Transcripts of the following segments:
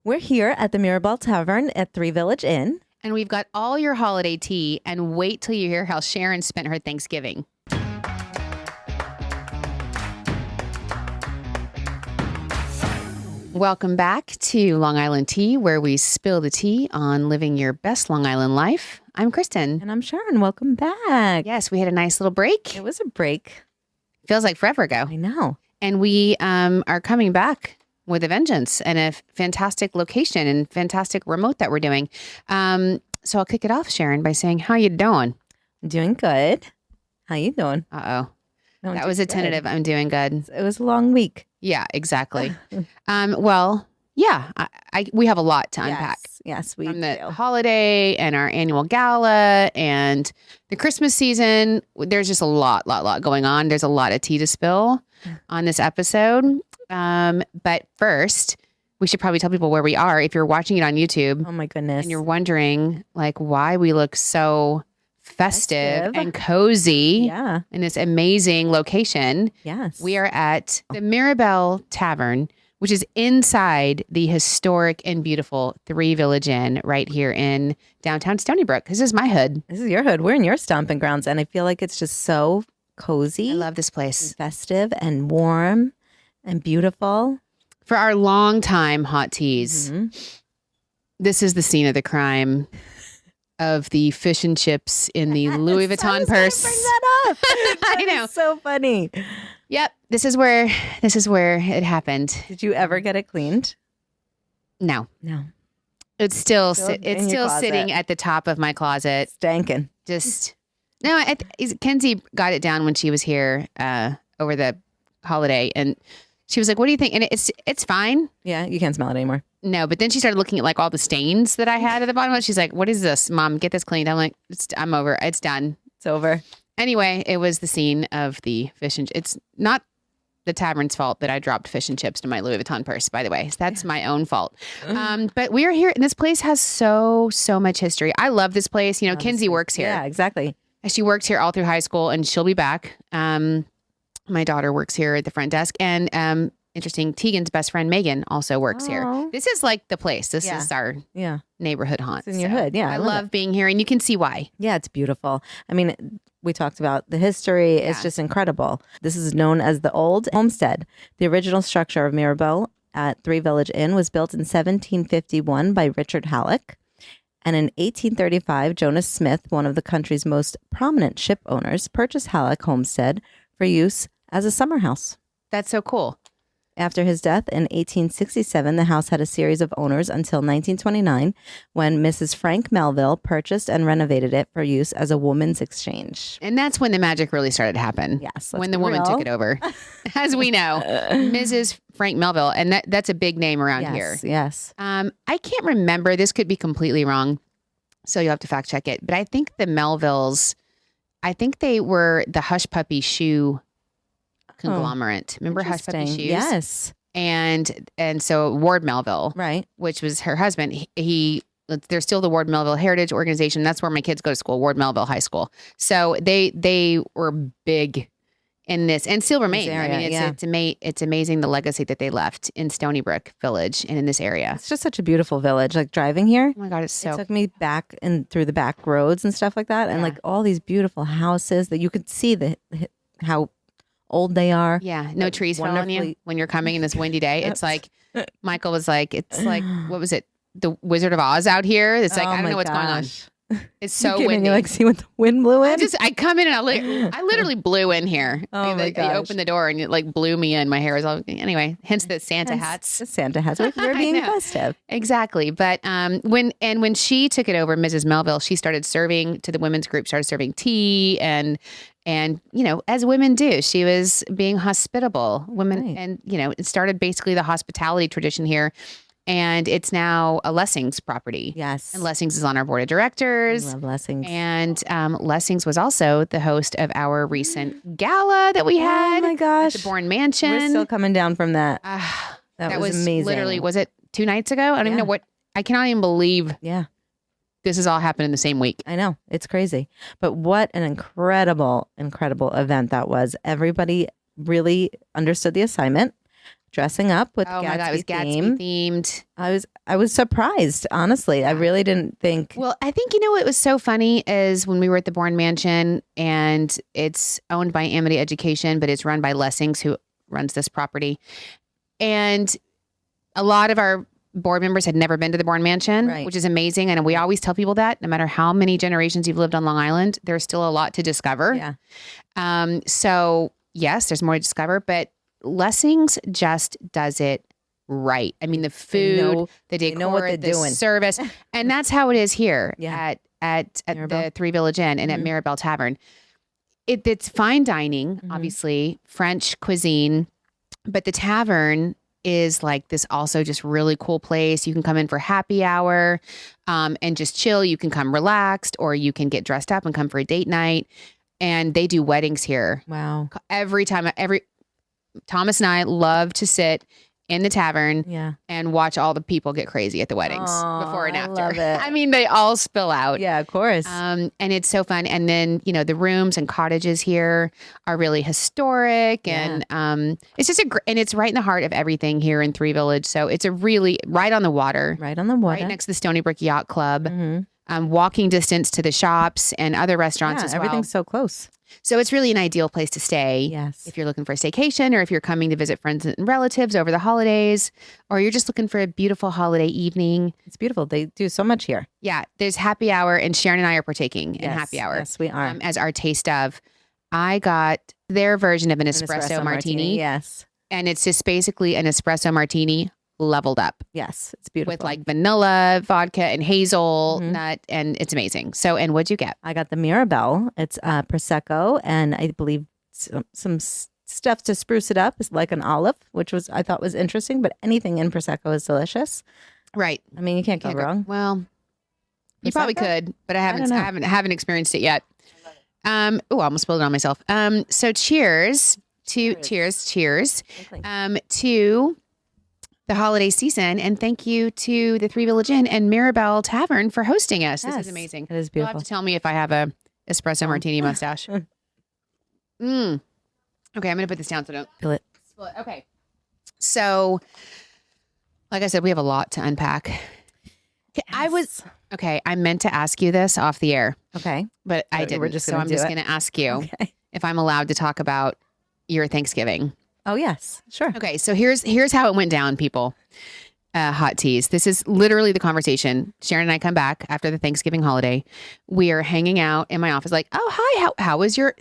We're here at the Mirabelle Tavern at Three Village Inn. And we've got all your holiday tea, and wait till you hear how Sharon spent her Thanksgiving. Welcome back to Long Island Tea, where we spill the tea on living your best Long Island life. I'm Kristen. And I'm Sharon. Welcome back. Yes, we had a nice little break. It was a break. Feels like forever ago. I know. And we are coming back with a vengeance and a fantastic location and fantastic remote that we're doing. So I'll kick it off, Sharon, by saying, how you doing? Doing good. How you doing? Uh-oh. No, That was a tentative. I'm doing good. It was a long week. Yeah, exactly. We have a lot to unpack. Yes, we From do. the holiday and our annual gala and the Christmas season. There's just a lot going on. There's a lot of tea to spill on this episode. But first, we should probably tell people where we are. If you're watching it on YouTube, Oh my goodness. and you're wondering like why we look so festive and cozy Yeah. in this amazing location. Yes. We are at the Mirabelle Tavern, which is inside the historic and beautiful Three Village Inn right here in downtown Stony Brook. This is my hood. This is your hood. We're in your stomping grounds, and I feel like it's just so cozy. I love this place. and festive and warm and beautiful. For our longtime hot teas, this is the scene of the crime of the fish and chips in the Louis Vuitton purse. Bring that up. I know. It's so funny. Yep. This is where it happened. Did you ever get it cleaned? No. No. It's still Still it's in your still closet. sitting at the top of my closet. Stankin'. Just no. Kenzie got it down when she was here over the holiday, and she was like, "What do you think?" And it's fine. Yeah, you can't smell it anymore. No, but then she started looking at like all the stains that I had at the bottom of it. She's like, "What is this, Mom? Get this cleaned." I'm like, "I'm over. It's done." It's over. Anyway, it was the scene of the fish and it's not the tavern's fault that I dropped fish and chips to my Louis Vuitton purse, by the way. So that's my own fault. But we are here and this place has so much history. I love this place. You know, Kenzie works here. Yeah, exactly. She worked here all through high school and she'll be back. My daughter works here at the front desk and interesting, Tegan's best friend Megan also works here. Aw. This is like the place. This Yeah. is our Yeah. neighborhood haunt. It's in your hood. Yeah, I I love love being here and you can see why. Yeah, it's beautiful. I mean, we talked about the history. It's Yeah. just incredible. This is known as the Old Homestead. The original structure of Mirabelle at Three Village Inn was built in 1751 by Richard Hallock. And in 1835, Jonas Smith, one of the country's most prominent ship owners, purchased Hallock Homestead for use as a summer house. That's so cool. After his death in 1867, the house had a series of owners until 1929, when Mrs. Frank Melville purchased and renovated it for use as a woman's exchange. And that's when the magic really started to happen. Yes, When the woman took it over. As we know, Mrs. Frank Melville. And that's a big name around here. Yes. I can't remember. This could be completely wrong. So you'll have to fact check it. But I think the Melvilles, they were the Hush Puppy shoe conglomerate. Remember Hush Puppy Interesting. shoes? Yes. And so Ward Melville, Right. which was her husband, they're still the Ward Melville Heritage Organization. That's where my kids go to school, Ward Melville High School. So they were big in this and still remain. I area, mean, yeah. it's amazing the legacy that they left in Stony Brook Village and in this area. It's just such a beautiful village. Like driving here, Oh my God, it's it so took me back and through the back roads and stuff like that. And Yeah. like all these beautiful houses that you could see how old they are. yeah. No Like, trees fell on you wonderfully- when you're coming in this windy day. It's like Michael was like, it's like what was it? The Wizard of Oz out here. It's like Oh I don't my know what's going on. gosh. It's so You came in, windy. you like see what the wind blew in? I come in and I literally blew in here. Oh my You gosh. opened the door and it like blew me in. My hair was all anyway. Hence the Santa hats. The Santa hats. We're I being know. festive. Exactly. But when she took it over, Mrs. Melville, she started serving to the women's group, started serving tea and you know, as women do, she was being hospitable. Women Right. and you know, it started basically the hospitality tradition here. And it's now a Lessings property. Yes. And Lessings is on our board of I directors. love blessings. And Lessings was also the host of our recent gala that we had Oh my at gosh. the Bourne Mansion. We're still coming down from that. Ah, That was was amazing. literally, was it 2 nights ago? I don't even Yeah. know what, I cannot even believe Yeah, this has all happened in the same week. I know. It's crazy. But what an incredible, incredible event that was. Everybody really understood the assignment dressing up with Oh Gatsby my God, it was theme. Gatsby themed. I was surprised, honestly. I really didn't think. Well, I think, what was so funny is when we were at the Bourne Mansion, and it's owned by Amity Education, but it's run by Lessings, who runs this property. And a lot of our board members had never been to the Bourne Mansion, Right. which is amazing. And we always tell people that no matter how many generations you've lived on Long Island, there's still a lot to discover. Yeah. So yes, there's more to discover, but Lessings just does it right. I mean, the food, the decor, the service, and that's how it is here at the Three Village Inn and at Mirabelle Tavern. It's fine dining, obviously, French cuisine, but the tavern is like this also just really cool place. You can come in for happy hour and just chill. You can come relaxed, or you can get dressed up and come for a date night. And they do weddings here. Wow. Every time, Thomas and I love to sit in the tavern and watch all the people get crazy at the weddings before and after. I love it. I mean, they all spill out. Yeah, of course. And it's so fun. And then, the rooms and cottages here are really historic, and it's just and it's right in the heart of everything here in Three Village. So it's a really right on the water. Right on the water. Right next to the Stony Brook Yacht Club. Walking distance to the shops and other restaurants as well. Everything's so close. So it's really an ideal place to stay. Yes. If you're looking for a staycation, or if you're coming to visit friends and relatives over the holidays, or you're just looking for a beautiful holiday evening. It's beautiful. They do so much here. Yeah. There's happy hour, and Sharon and I are partaking in happy hour. Yes, we are. As our taste of. I got their version of an espresso martini. Yes. And it's just basically an espresso martini leveled up. Yes. It's beautiful. With like vanilla, vodka, and hazelnut, and it's amazing. So, and what'd you get? I got the Mirabelle. It's Prosecco, and I believe some stuff to spruce it up is like an olive, which I thought was interesting, but anything in Prosecco is delicious. Right. I mean, you can't go wrong. Well, you probably could, but I haven't experienced it yet. I almost spilled it on myself. So cheers to the holiday season, and thank you to the Three Village Inn and Mirabelle Tavern for hosting us. Yes, this is amazing. It is You'll beautiful. have to tell me if I have a espresso martini mustache. Okay, I'm gonna put this down so I don't Feel it. spill it. Okay. So, like I said, we have a lot to unpack. Yes. I meant to ask you this off the air. Okay. But I didn't. I'm just going to ask you if I'm allowed to talk about your Thanksgiving. Oh, yes. Sure. Okay. So here's how it went down, people. Hot teas. This is literally the conversation. Sharon and I come back after the Thanksgiving holiday. We are hanging out in my office like, oh, hi. How was your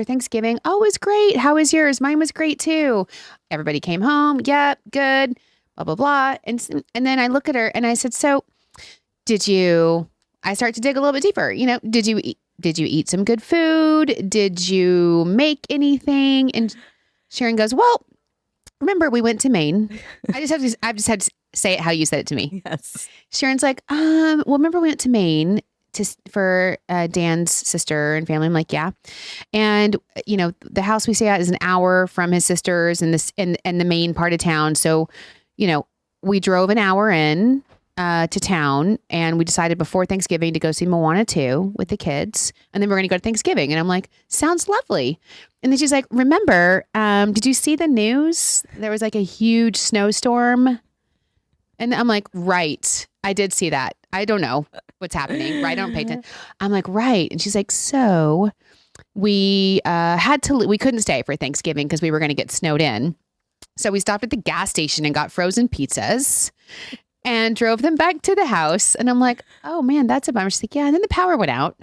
Thanksgiving? Oh, it was great. How was yours? Mine was great too. Everybody came home. Yep. Good. Blah, blah, blah. And then I look at her and I said, so I start to dig a little bit deeper. Did you eat some good food? Did you make anything? And Sharon goes, well, remember we went to Maine. I just had to say it how you said it to me. Yes. Sharon's like, well, remember we went to Maine for Dan's sister and family. I'm like, yeah. And the house we stay at is an hour from his sister's and the main part of town. So, we drove an hour in to town, and we decided before Thanksgiving to go see Moana 2 with the kids, and then we're going to go to Thanksgiving. And I'm like, sounds lovely. And then she's like, remember, did you see the news? There was like a huge snowstorm. And I'm like, right, I did see that. I don't know what's happening. Right, I don't pay attention. I'm like, right. And she's like, so we we couldn't stay for Thanksgiving because we were going to get snowed in. So we stopped at the gas station and got frozen pizzas and drove them back to the house. And I'm like, oh man, that's a bummer. She's like, yeah. And then the power went out.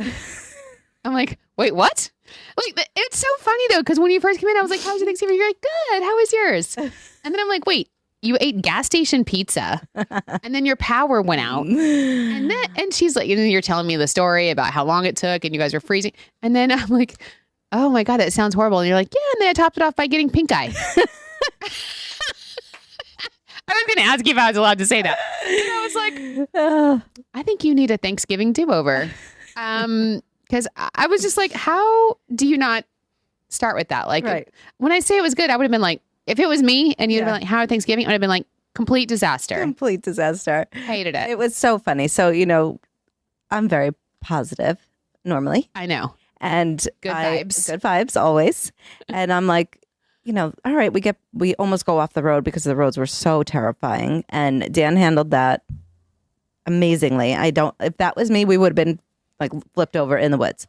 I'm like, wait, what? Like, it's so funny though, because when you first came in, I was like, how was your Thanksgiving? You're like, good. How was yours? And then I'm like, wait, you ate gas station pizza and then your power went out. And she's like, and then you're telling me the story about how long it took and you guys were freezing. And then I'm like, oh my God, that sounds horrible. And you're like, yeah. And then I topped it off by getting pink eye. I was going to ask you if I was allowed to say that. And I was like, I think you need a Thanksgiving do-over. Because I was just like, how do you not start with that? Like, when I say it was good, I would have been like, if it was me and you'd have been like, how are Thanksgiving? I would have been like, complete disaster. Complete disaster. Hated it. It was so funny. So, I'm very positive normally. I know. And Good vibes. Good vibes always. And I'm like, all right, we almost go off the road because the roads were so terrifying. And Dan handled that amazingly. If that was me, we would have been like flipped over in the woods.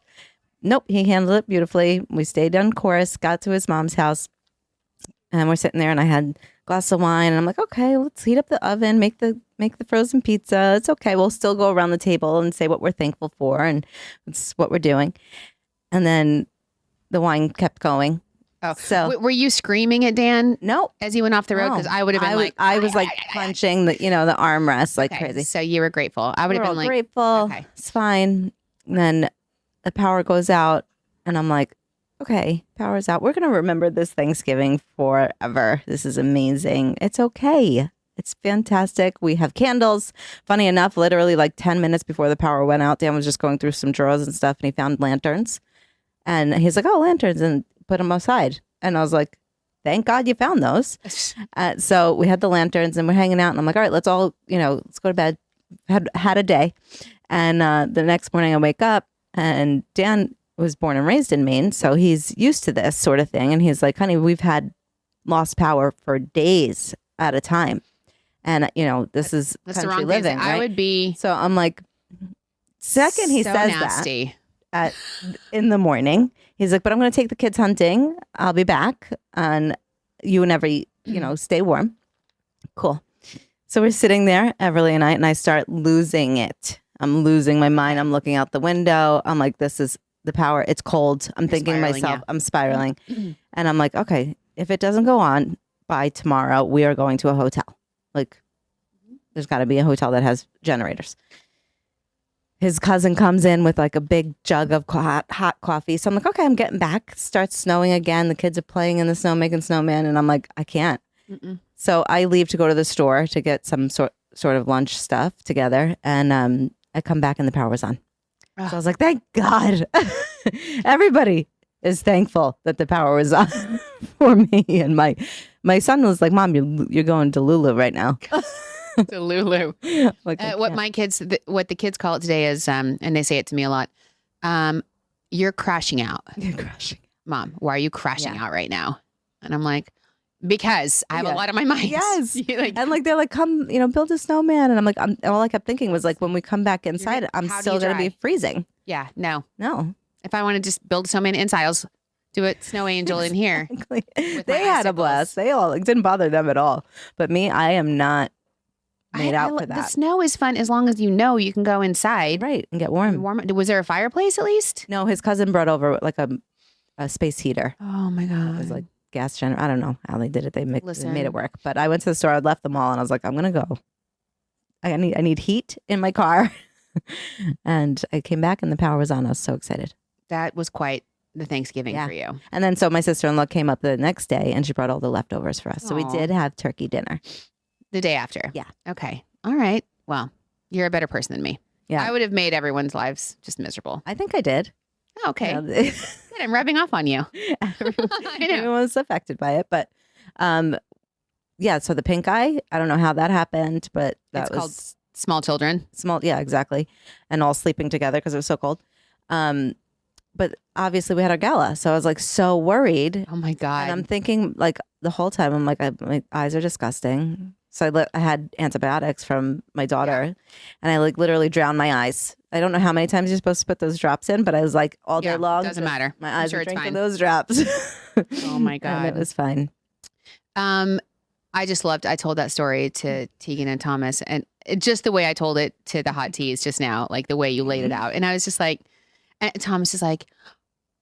Nope, he handled it beautifully. We stayed on course, got to his mom's house, and we're sitting there, and I had a glass of wine, and I'm like, okay, let's heat up the oven, make the frozen pizza. It's okay. We'll still go around the table and say what we're thankful for, and it's what we're doing. And then the wine kept going. Oh, so were you screaming at Dan? No, as he went off the road, because I would have been I was like punching the armrest like crazy. So you were grateful. I would have been like grateful. Okay. It's fine. And then the power goes out, and I'm like, okay, power's out. We're gonna remember this Thanksgiving forever. This is amazing. It's okay. It's fantastic. We have candles. Funny enough, literally like 10 minutes before the power went out, Dan was just going through some drawers and stuff, and he found lanterns. And he's like, oh, lanterns, and put them aside. And I was like, thank God you found those. So we had the lanterns, and we're hanging out, and I'm like, all right, let's all, let's go to bed. Had a day. And the next morning I wake up, and Dan was born and raised in Maine, so he's used to this sort of thing. And he's like, honey, we've had lost power for days at a time. And, this is that's the country wrong living, thing. right? I would be. So I'm like, second he so says nasty. that in the morning, he's like, but I'm going to take the kids hunting. I'll be back. And you whenever, stay warm. Cool. So we're sitting there, Everly and I, and I start losing it. I'm losing my mind. I'm looking out the window. I'm like, this is the power. It's cold. I'm thinking to myself, I'm spiraling. And I'm like, okay, if it doesn't go on by tomorrow, we are going to a hotel. Like, there's got to be a hotel that has generators. His cousin comes in with like a big jug of hot coffee. So I'm like, okay, I'm getting back. Starts snowing again. The kids are playing in the snow, making snowman. And I'm like, I can't. So I leave to go to the store to get some sort of lunch stuff together. And I come back and the power was on. So I was like, thank God. Everybody is thankful that the power was on for me. And my son was like, Mom, you're going to DELULU right now. DELULU. Like, what the kids call it today is, and they say it to me a lot, you're crashing out. You're crashing. Mom, why are you crashing out right now? And I'm like, because I have a lot on my mind. Yes. And like, they're like, come, build a snowman. And I'm like, all I kept thinking was like, when we come back inside, I'm still going to be freezing. Yeah. No. If I want to just build a snowman inside, I'll do it snow angel in here. They had a blast. They all, it didn't bother them at all. But me, I am not made out for that. The snow is fun as long as you can go inside. Right. And get warm. Was there a fireplace at least? No, his cousin brought over like a space heater. Oh my God. It was like gas generator. I don't know how they did it. They made it work. But I went to the store. I left them all, and I was like, I'm gonna go. I need heat in my car. And I came back, and the power was on. I was so excited. That was quite the Thanksgiving for you. And then so my sister-in-law came up the next day, and she brought all the leftovers for us. So we did have turkey dinner the day after. Yeah. Okay. All right. Well, you're a better person than me. Yeah. I would have made everyone's lives just miserable. I think I did. Okay. Good. I'm rubbing off on you. Everyone was affected by it. But so the pink eye, I don't know how that happened, but that was called small children. Yeah, exactly. And all sleeping together because it was so cold. But obviously we had our gala. So I was like so worried. Oh my God. And I'm thinking like the whole time, I'm like, my eyes are disgusting. So I had antibiotics from my daughter, and I like literally drowned my eyes. I don't know how many times you're supposed to put those drops in, but I was like all day long. Doesn't matter. My eyes were drinking those drops. Oh my God. And it was fine. I told that story to Tegan and Thomas, and just the way I told it to the hot teas just now, like the way you laid it out. And I was just like, and Thomas is like,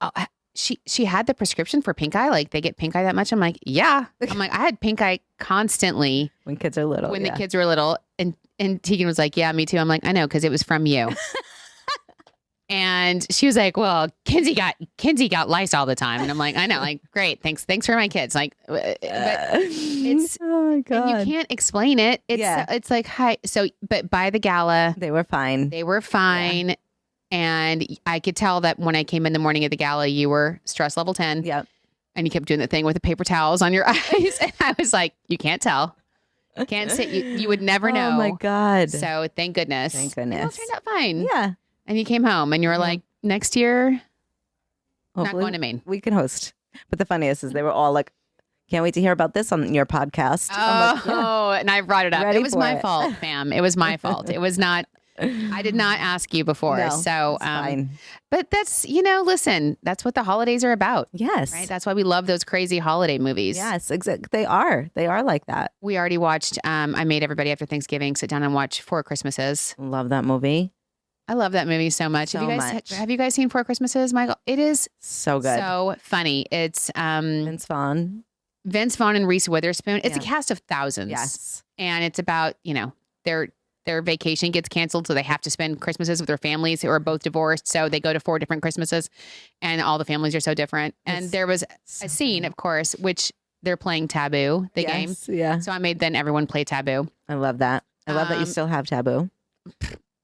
oh, she had the prescription for pink eye. Like they get pink eye that much. I'm like, yeah. I'm like, I had pink eye constantly when kids are little. When the kids were little, and Tegan was like, yeah, me too. I'm like, I know, because it was from you. And she was like, well, Kinsey got lice all the time. And I'm like, I know, like, great. Thanks for my kids. Like, but it's, oh my God. And you can't explain it. It's like, hi. So, but by the gala, they were fine. Yeah. And I could tell that when I came in the morning at the gala, you were stress level 10. Yep. And you kept doing the thing with the paper towels on your eyes. And I was like, you can't tell. You can't sit. You would never know. Oh my God. So thank goodness. Thank goodness. It all turned out fine. Yeah. And you came home and you were like, next year, hopefully not going to Maine. We can host. But the funniest is they were all like, Can't wait to hear about this on your podcast. Oh, and I brought it up. Ready It was for my it. fault, fam. It was my fault. It was not. I did not ask you before. No, So, it's fine. but that's, listen, that's what the holidays are about. Yes. Right. That's why we love those crazy holiday movies. Yes, exactly. They are. They are like that. We already watched, I made everybody after Thanksgiving sit down and watch Four Christmases. Love that movie. I love that movie so much. So Have you guys seen Four Christmases, Michael? It is So good. so funny. It's Vince Vaughn. Vince Vaughn and Reese Witherspoon. It's a Yeah. cast of thousands. Yes. And it's about, their vacation gets canceled, so they have to spend Christmases with their families who are both divorced. So they go to 4 different Christmases, and all the families are so different. And there was a scene, of course, which they're playing Taboo, the game. Yeah. So I made then everyone play Taboo. I love that. I love that you still have Taboo.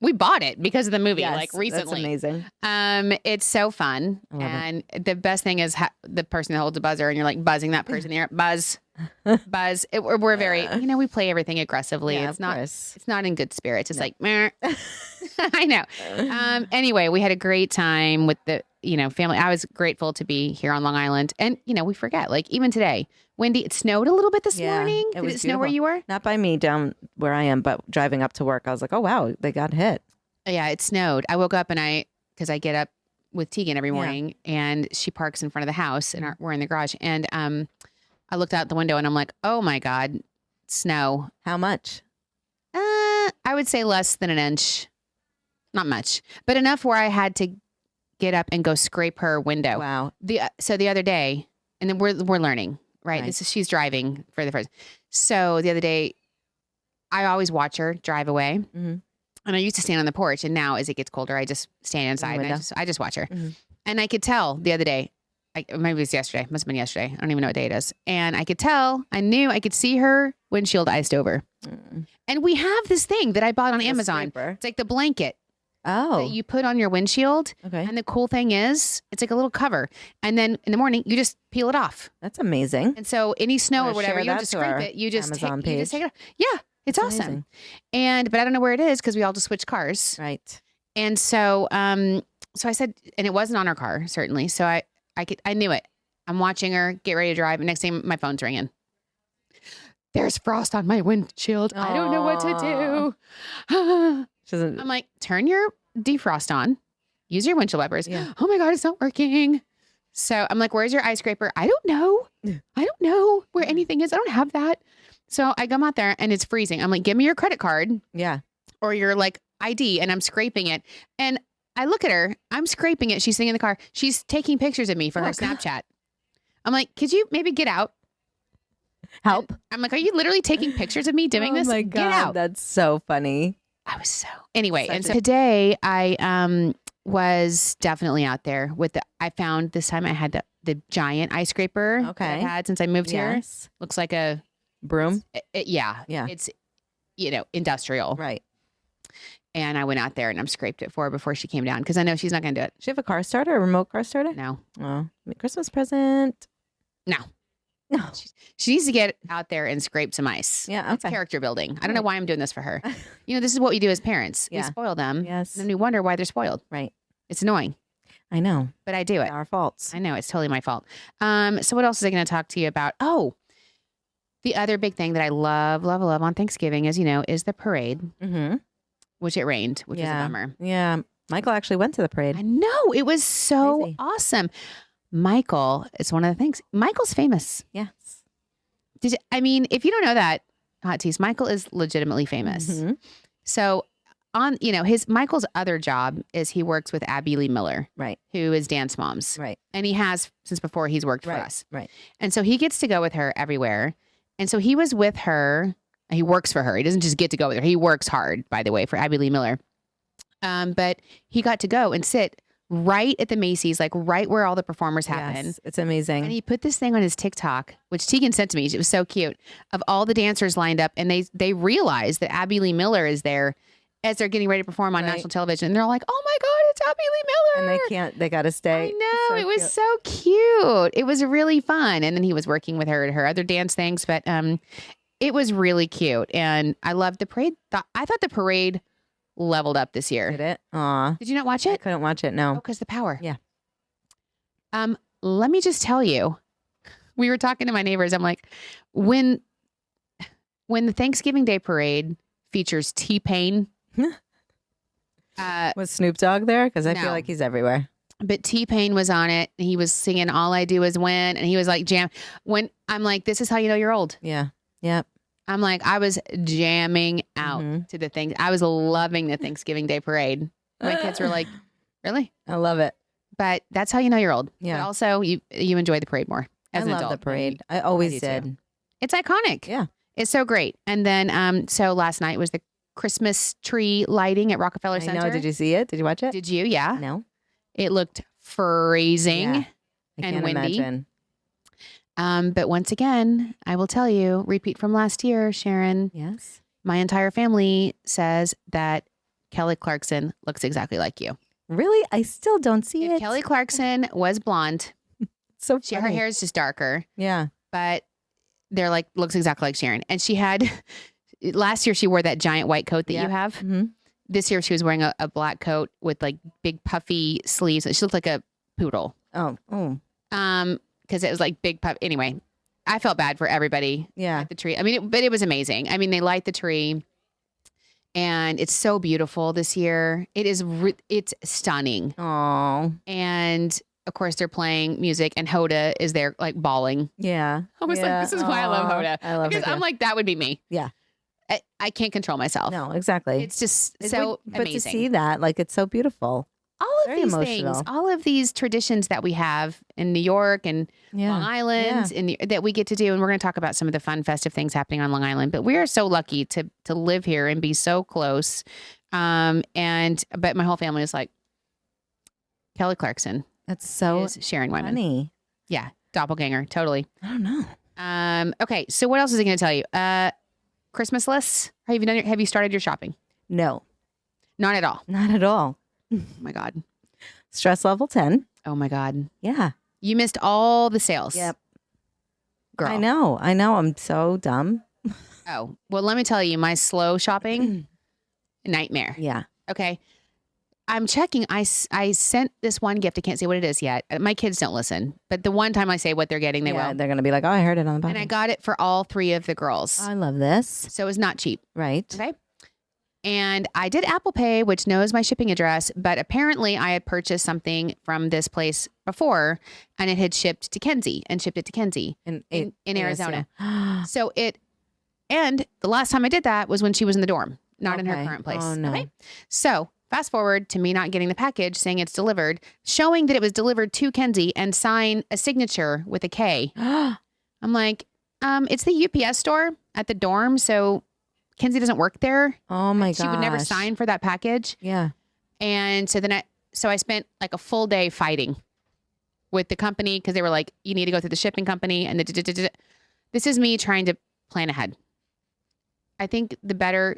We bought it because of the movie, Yes, like recently. That's amazing. It's so fun, I love and the best thing is the person that holds a buzzer, and you're like buzzing that person there, buzz, buzz. We're very, we play everything aggressively. Yeah, It's of course. not in good spirits. It's like, meh. I know. Anyway, we had a great time with the, family. I was grateful to be here on Long Island, and we forget, like even today, Wendy, it snowed a little bit this morning. It Did was it snow where beautiful. you were? Not by me down where I am, but driving up to work, I was like, oh, wow, they got hit. Yeah, it snowed. I woke up because I get up with Tegan every morning, and she parks in front of the house, and we're in the garage. And I looked out the window, and I'm like, oh my God, snow. How much? I would say less than an inch. Not much, but enough where I had to get up and go scrape her window. Wow. So the other day, and then we're learning, right? Right. She's driving for the first. So the other day, I always watch her drive away. Mm-hmm. And I used to stand on the porch, and now as it gets colder, I just stand inside and I just watch her. Mm-hmm. And I could tell the other day, maybe it was yesterday, must have been yesterday. I don't even know what day it is. And I could tell, I could see her windshield iced over. Mm. And we have this thing that I bought on Amazon. Scraper. It's like the blanket Oh. that you put on your windshield. Okay. And the cool thing is, it's like a little cover. And then in the morning, you just peel it off. That's amazing. And so any snow Wanna or whatever, share you don't that just to scrape our it. You just Amazon you just page? take it off. Yeah. It's That's awesome. amazing. But I don't know where it is because we all just switched cars. Right. And so, so I said, and it wasn't on her car, certainly. So I knew it. I'm watching her get ready to drive. And next thing my phone's ringing. There's frost on my windshield. I don't know what to do. She doesn't. I'm like, turn your defrost on. Use your windshield wipers. Yeah. Oh my God, it's not working. So I'm like, where's your ice scraper? I don't know. I don't know where anything is. I don't have that. So I come out there and it's freezing. I'm like, give me your credit card Yeah. or your like ID, and I'm scraping it. And I look at her. I'm scraping it. She's sitting in the car. She's taking pictures of me for her Snapchat. I'm like, could you maybe get out? Help. And I'm like, are you literally taking pictures of me doing this? Oh my God. Get out. That's so funny. I was anyway. Such And a- so today I was definitely out there with I found this time I had the giant ice scraper that Okay. I've had since I moved here. Yes. Looks like a Broom. yeah. Yeah. It's industrial. Right. And I went out there and I scraped it for her before she came down because I know she's not going to do it. Does she have a car starter, a remote car starter? No. Oh, Christmas present. No. No. She needs to get out there and scrape some ice. Yeah. It's Okay. character building. I don't know Right. why I'm doing this for her. This is what we do as parents. We Yeah. spoil them. Yes. And then we wonder why they're spoiled. Right. It's annoying, I know. but I do it. Our faults. I know it's totally my fault. So what else is I going to talk to you about? Oh, the other big thing that I love on Thanksgiving, as you know, is the parade, Mm-hmm. which it rained, which is a Yeah. bummer. Yeah. Michael actually went to the parade. I know it was so Crazy. awesome. Michael is one of the things. Michael's famous. Yes. If you don't know that, Hot Teas, Michael is legitimately famous. Mhm. So on, Michael's other job is he works with Abby Lee Miller, Right. who is Dance Moms. Right. And he has since before he's worked for Right. us. Right. And so he gets to go with her everywhere. And so he was with her. He works for her. He doesn't just get to go with her. He works hard, by the way, for Abby Lee Miller. But he got to go and sit right at the Macy's, like right where all the performers happen. Yes. It's amazing. And he put this thing on his TikTok, which Tegan sent to me. It was so cute, of all the dancers lined up. And they realized that Abby Lee Miller is there as they're getting ready to perform on Right. national television. And they're all like, oh my God, it's Abby Lee Miller. They got to stay. I know. So It was cute. so cute. It was really fun. And then he was working with her at her other dance things. But it was really cute. And I loved the parade. I thought the parade leveled up this year. Did it? Aw. Did you not watch I it? couldn't watch it. Oh, No. because the power. Yeah. Let me just tell you, we were talking to my neighbors. I'm like, when the Thanksgiving Day parade features T-Pain, Was Snoop Dogg there? Because I No. feel like he's everywhere. but T-Pain was on it. He was singing "All I Do Is Win," and he was like when I'm like, this is how you know you're old. Yeah. Yep. I'm like, I was jamming out Mhm. to the thing. I was loving the Thanksgiving Day parade. My kids were like, really? I love it. But that's how you know you're old. Yeah. But also, you enjoy the parade more as I an love adult. the parade. I always do too. did. It's iconic. Yeah. It's so great. And then, so last night was the Christmas tree lighting at Rockefeller I Center. know. Did you see it? Did you watch it? Did you? Yeah. No. It looked freezing. Yeah. I and can't windy. imagine. But once again, I will tell you, repeat from last year, Sharon, Yes. my entire family says that Kelly Clarkson looks exactly like you. Really? I still don't see If it. Kelly Clarkson was blonde, so her funny. hair is just darker, Yeah. but they're like, looks exactly like Sharon. And she had, last year she wore that giant white coat that Yeah. you have. Mm-hmm. This year she was wearing a black coat with like big puffy sleeves. She looked like a poodle. Oh. Because it was like big puff. Anyway, I felt bad for everybody Yeah. at the tree. I mean, but it was amazing. I mean, they light the tree and it's so beautiful this year. It is, it's stunning. Oh. And of course they're playing music and Hoda is there like bawling. Yeah. I was Yeah. like, this is why I love Aw. Hoda. I love Because it. I'm like, that would be me. Yeah. I can't control myself. No, exactly. It's just It so would- but to amazing. see that, like, it's so beautiful. all of very these emotional. things, all of these traditions that we have in New York and Yeah. Long Island and that we get to do. And we're going to talk about some of the fun festive things happening on Long Island, but we are so lucky to live here and be so close. But my whole family is like, Kelly Clarkson That's so is Sharon Wyman. funny. Yeah. Doppelganger. Totally. I don't know. Okay. So what else is he going to tell you? Christmas lists. Have you started your shopping? No, Not at all. not at all. Oh my God. Stress level 10. Oh my God. Yeah. You missed all the sales. Yep. Girl. I know. I'm so dumb. Oh, well, let me tell you, my slow shopping, nightmare. Yeah. Okay. I'm checking. I sent this one gift. I can't say what it is yet. My kids don't listen, but the one time I say what they're getting, they Yeah, will. they're going to be like, oh, I heard it on the podcast. And I got it for all three of the girls. I love this. So it's not cheap. Right. Okay. And I did Apple Pay, which knows my shipping address, but apparently I had purchased something from this place before and it had shipped to Kenzie and shipped it to Kenzie in Arizona. So and the last time I did that was when she was in the dorm, not in her Okay. current place. Oh, no. Okay. So fast forward to me not getting the package saying it's delivered, showing that it was delivered to Kenzie and sign a signature with a K. I'm like, it's the UPS store at the dorm. So Kenzie doesn't work there. Oh my god. She would never sign for that package. Yeah. And so then I spent like a full day fighting with the company because they were like, you need to go through the shipping company. And this is me trying to plan ahead. I think I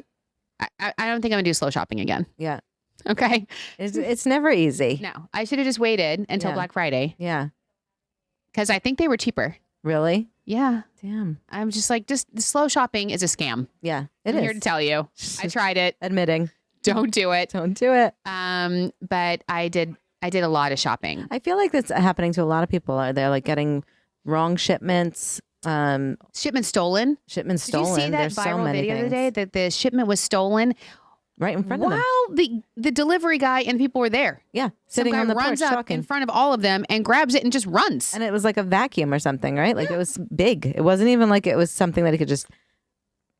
don't think I'm gonna do slow shopping again. Yeah. Okay. It's never easy. No, I should have just waited until Yeah. Black Friday Yeah. because I think they were cheaper. Really? Yeah. Damn. I'm just like, the slow shopping is a scam. Yeah. I'm here to tell you. I tried it. Admitting. Don't do it. Don't do it. But I did a lot of shopping. I feel like that's happening to a lot of people. They're like getting wrong shipments. Shipment stolen. Shipments Did you stolen. see that There's so viral many video the other things. day that the shipment was stolen Right in front of them. while the delivery guy and people were there? Yeah. Some Sitting guy on the porch runs up talking. in front of all of them and grabs it and just runs. And it was like a vacuum or something, right? Like it was big. It wasn't even like it was something that he could just put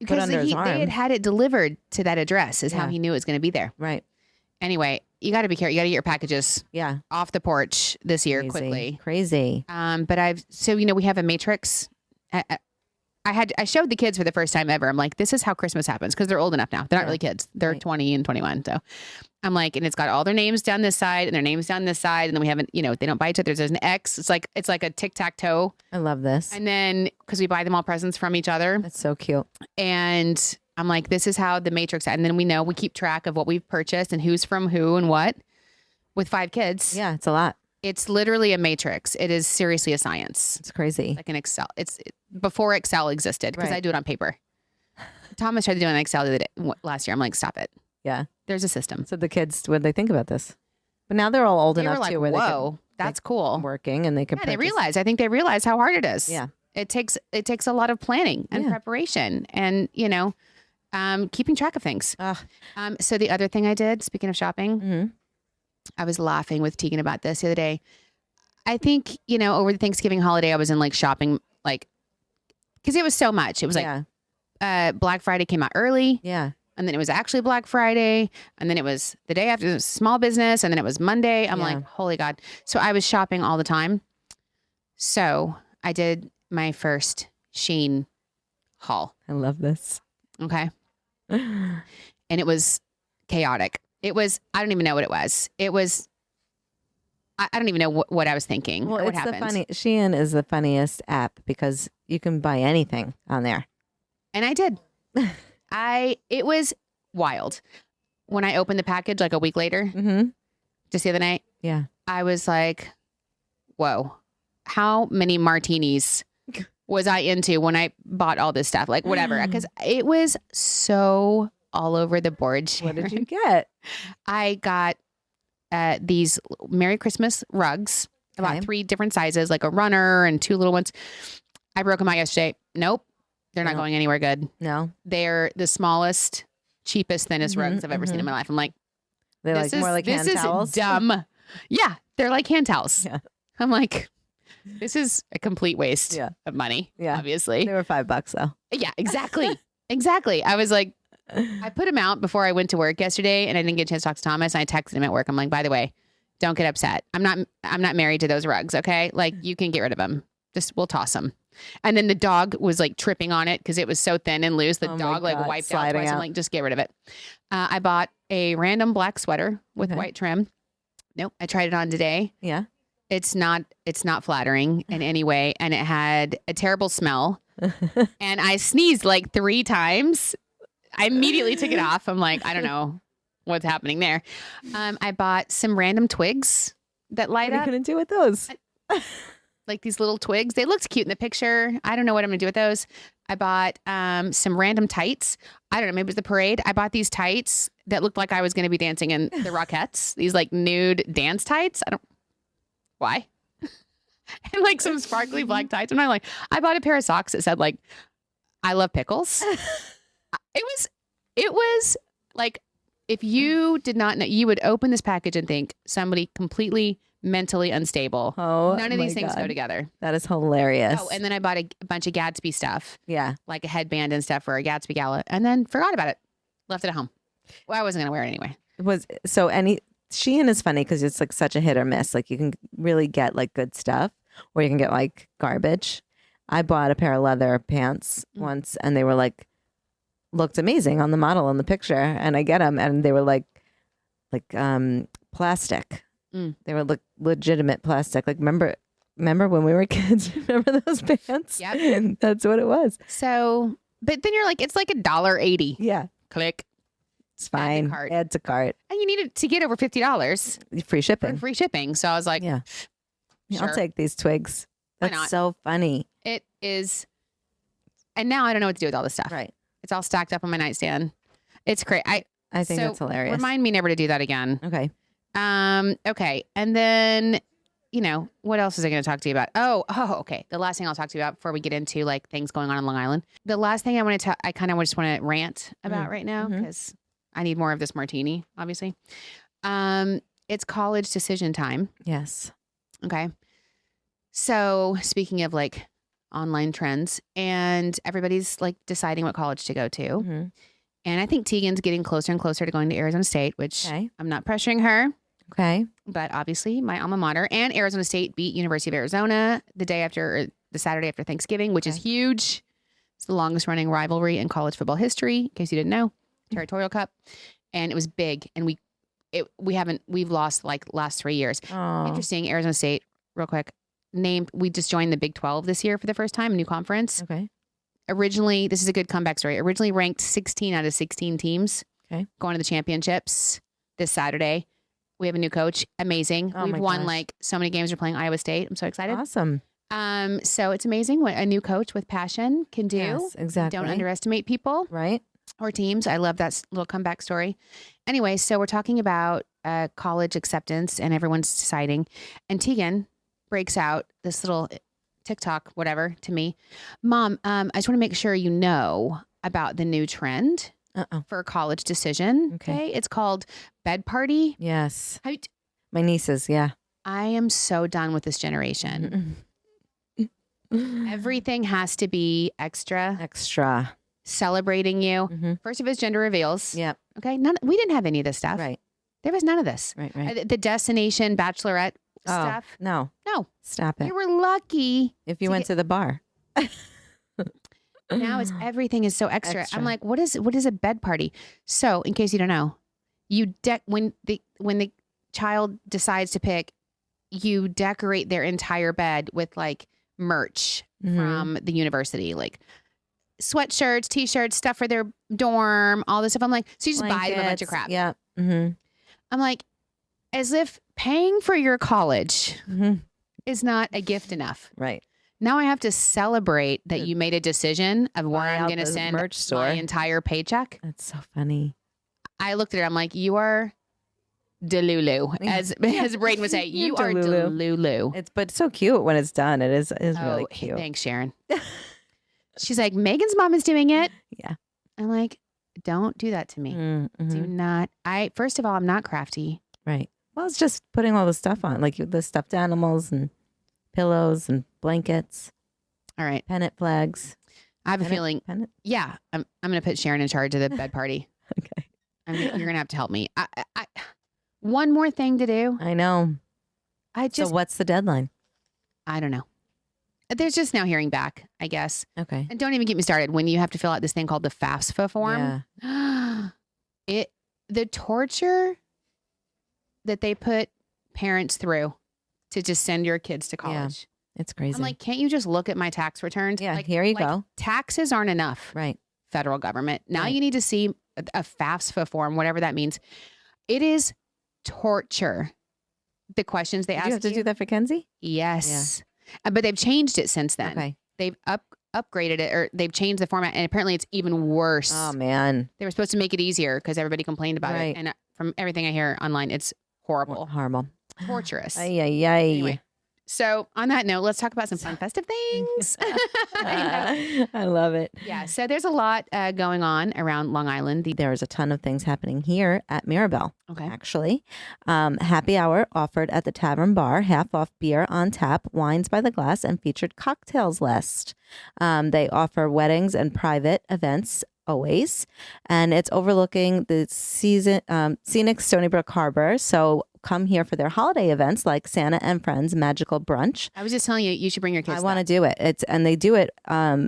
because under his arm. they had it delivered to that address is how Yeah. he knew it was going to be there. Right. Anyway, you got to be careful. You got to get your packages Yeah. off the porch this year Crazy. quickly. Crazy. But we have a matrix. I showed the kids for the first time ever. I'm like, this is how Christmas happens because they're old enough now. They're not Yeah. really kids. They're Right. 20 and 21. So I'm like, and it's got all their names down this side and their names down this side. And then we haven't, they don't buy each other. There's an X. It's like a tic-tac-toe. I love this. And then because we buy them all presents from each other. That's so cute. And I'm like, this is how the matrix. And then we keep track of what we've purchased and who's from who and what with 5 kids. Yeah, it's a lot. It's literally a matrix. It is seriously a science. It's crazy. Like an Excel. It's before Excel existed because Right. I do it on paper. Thomas tried to do it on Excel last year. I'm like, stop it. Yeah. There's a system. So the kids, what did they think about this? But now they're all old They enough were like, too, where whoa. That's cool. working, and they could. Yeah, they realize. I think they realize how hard it is. Yeah. It takes a lot of planning and preparation, and keeping track of things. So the other thing I did, speaking of shopping, I was laughing with Tegan about this the other day. I think over the Thanksgiving holiday, I was in like shopping, like because it was so much. It was like Black Friday came out early. Yeah. And then it was actually Black Friday. And then it was the day after, it was small business. And then it was Monday. I'm like, holy God. So I was shopping all the time. So I did my first Shein haul. I love this. Okay. And it was chaotic. It was, I don't even know what it was. It was, I don't even know what I was thinking. Well, or what it's happened. Shein is the funniest app because you can buy anything on there. And I did. It was wild. When I opened the package like a week later, just the other night, I was like, whoa, how many martinis was I into when I bought all this stuff? Like whatever, because it was so all over the board. Sharon. What did you get? I got these Merry Christmas rugs, about 3 different sizes, like a runner and 2 little ones. I broke them out yesterday. Nope. They're not going anywhere good. No. They're the smallest, cheapest, thinnest rugs I've ever seen in my life. I'm like, they're like more like hand towels. This is dumb. Yeah, they're like hand towels. Yeah. I'm like, this is a complete waste of money. Yeah, obviously. They were $5 though. Yeah, exactly. Exactly. I was like, I put them out before I went to work yesterday, and I didn't get a chance to talk to Thomas. And I texted him at work. I'm like, by the way, don't get upset. I'm not married to those rugs. Okay, like you can get rid of them. We'll toss them. And then the dog was like tripping on it because it was so thin and loose. The dog like wiped out twice. I'm like, just get rid of it. I bought a random black sweater with white trim. Nope. I tried it on today. Yeah. It's not flattering in any way. And it had a terrible smell. And I sneezed like 3 times. I immediately took it off. I'm like, I don't know what's happening there. I bought some random twigs that light up. What are you going to do with those? Like these little twigs. They looked cute in the picture. I don't know what I'm gonna do with those. I bought some random tights. I don't know, maybe it was the parade. I bought these tights that looked like I was gonna be dancing in the Rockettes. These like nude dance tights. Why? And like some sparkly black tights. And I'm like, I bought a pair of socks that said like, I love pickles. It was like, if you did not know, you would open this package and think somebody completely mentally unstable. Oh, none of these things go together. That is hilarious. Oh, and then I bought a bunch of Gatsby stuff. Yeah. Like a headband and stuff for a Gatsby Gala, and then forgot about it. Left it at home. Well, I wasn't going to wear it anyway. Shein is funny because it's like such a hit or miss. Like you can really get like good stuff or you can get like garbage. I bought a pair of leather pants once and they were like, looked amazing on the model in the picture. And I get them and they were like plastic. They were legitimate plastic. Like remember when we were kids? Remember those pants? Yeah, that's what it was. So, but then you're like, it's like $1.80. Yeah, click. It's fine. Add to cart. And you needed to get over $50. Free shipping. Free shipping. So I was like, sure. I'll take these twigs. Why That's not? so funny. It is. And now I don't know what to do with all this stuff. Right. It's all stacked up on my nightstand. It's crazy. I think that's hilarious. Remind me never to do that again. Okay. Okay. And then, what else is I going to talk to you about? Oh, okay. The last thing I'll talk to you about before we get into like things going on in Long Island. The last thing I kind of just want to rant about right now because I need more of this martini, obviously. It's college decision time. Yes. Okay. So speaking of like online trends and everybody's like deciding what college to go to. And I think Tegan's getting closer and closer to going to Arizona State, which I'm not pressuring her. Okay. But obviously my alma mater and Arizona State beat University of Arizona the Saturday after Thanksgiving, which is huge. It's the longest running rivalry in college football history, in case you didn't know. Territorial Cup. And it was big. And we've lost like last 3 years. Oh. Interesting. Arizona State, real quick, we just joined the Big 12 this year for the first time, a new conference. Okay. Originally, this is a good comeback story. Originally ranked 16 out of 16 teams. Okay. Going to the championships this Saturday. We have a new coach. Amazing. We've won like so many games. We're playing Iowa State. I'm so excited. Awesome. So it's amazing what a new coach with passion can do. Yes, exactly. Don't underestimate people. Right. Or teams. I love that little comeback story. Anyway, so we're talking about college acceptance and everyone's deciding. And Tegan breaks out this little TikTok, whatever, to me. Mom, I just want to make sure you know about the new trend for a college decision. Okay. It's called bed party. Yes. How you My nieces, yeah. I am so done with this generation. Everything has to be extra. Celebrating you. First of his gender reveals. Yep. Okay. We didn't have any of this stuff. Right. There was none of this. Right. The destination bachelorette stuff. No. Stop it. You were lucky. If you went to the bar. Now everything is so extra. I'm like, what is a bed party? So in case you don't know, when the child decides to pick, you decorate their entire bed with like merch from the university, like sweatshirts, t-shirts, stuff for their dorm, all this stuff. I'm like, so you just buy them a bunch of crap. Yeah. I'm like, as if paying for your college is not a gift enough. Right. Now I have to celebrate that you made a decision of where I'm going to send my entire paycheck. That's so funny. I looked at it. I'm like, you are DELULU, as Braden would say. You are DELULU. But it's so cute when it's done. It is really cute. Thanks, Sharon. She's like, Megan's mom is doing it. Yeah. I'm like, don't do that to me. Do not. First of all, I'm not crafty. Right. Well, it's just putting all the stuff on, like the stuffed animals and pillows and blankets. All right. Pennant flags. I have a feeling. Pennant? Yeah. I'm going to put Sharon in charge of the bed party. Okay. You're going to have to help me. One more thing to do. I know. So what's the deadline? I don't know. There's just now hearing back, I guess. Okay. And don't even get me started when you have to fill out this thing called the FAFSA form. Yeah. The torture that they put parents through to just send your kids to college. Yeah, it's crazy. I'm like, can't you just look at my tax returns? Yeah, here you go. Taxes aren't enough. Right. Federal government. Now you need to see a FAFSA form, whatever that means. It is torture. The questions they ask you. You have to do that for Kenzie? Yes. Yeah. But they've changed it since then. Okay. They've upgraded it, or they've changed the format, and apparently it's even worse. Oh, man. They were supposed to make it easier because everybody complained about it. And from everything I hear online, it's horrible. Horrible. Torturous. Ay. Anyway, so on that note, let's talk about some fun festive things. I love it. Yeah. So there's a lot going on around Long Island. There's a ton of things happening here at Mirabelle. Okay. Actually, happy hour offered at the Tavern Bar, half off beer on tap, wines by the glass, and featured cocktails list. They offer weddings and private events always, and it's overlooking the scenic Stony Brook Harbor. So come here for their holiday events like Santa and Friends Magical Brunch. I was just telling you should bring your kids. I want to do it. And they do it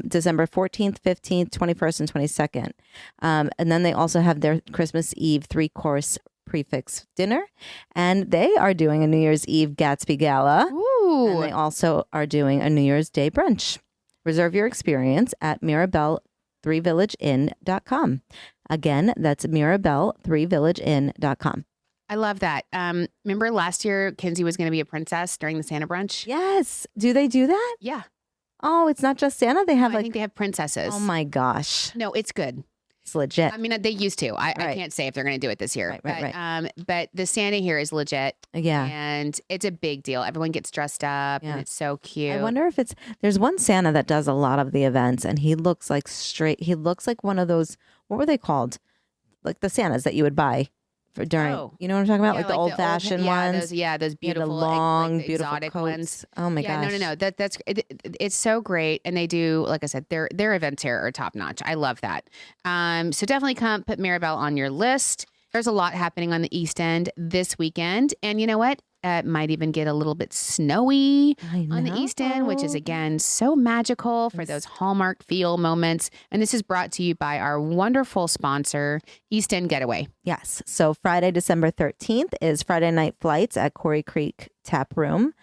December 14th, 15th, 21st, and 22nd. And then they also have their Christmas Eve 3-course prefix dinner. And they are doing a New Year's Eve Gatsby Gala. Ooh. And they also are doing a New Year's Day brunch. Reserve your experience at Mirabelle3villageinn.com. Again, that's Mirabelle3villageinn.com. I love that. Remember last year, Kinsey was going to be a princess during the Santa brunch? Yes. Do they do that? Yeah. Oh, it's not just Santa. They have I think they have princesses. Oh my gosh. No, it's good. It's legit. I mean, they used to. I can't say if they're going to do it this year. Right. But the Santa here is legit. Yeah. And it's a big deal. Everyone gets dressed up and it's so cute. I wonder if there's one Santa that does a lot of the events, and he looks like one of those, what were they called? Like the Santas that you would buy for during, you know what I'm talking about? Like the old-fashioned ones. Those beautiful, the long, the beautiful exotic coats. ones. Oh my gosh. No. It's so great. And they do, like I said, their events here are top notch. I love that. So definitely come put Mirabelle on your list. There's a lot happening on the East End this weekend. And you know what? It might even get a little bit snowy on the East End, which is, again, so magical for those Hallmark feel moments. And this is brought to you by our wonderful sponsor, East End Getaway. Yes. So Friday, December 13th is Friday Night Flights at Quarry Creek Tap Room.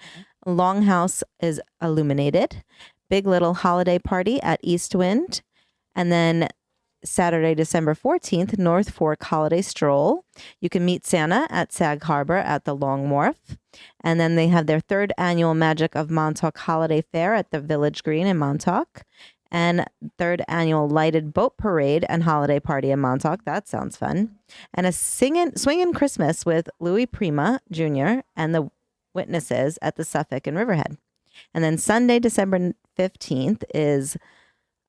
Longhouse is illuminated. Big Little Holiday Party at East Wind. And then Saturday, December 14th, North Fork Holiday Stroll. You can meet Santa at Sag Harbor at the Long Wharf. And then they have their third annual Magic of Montauk Holiday Fair at the Village Green in Montauk. And third annual lighted boat parade and holiday party in Montauk. That sounds fun. And a swinging Christmas with Louis Prima Jr. and the Witnesses at the Suffolk in Riverhead. And then Sunday, December 15th is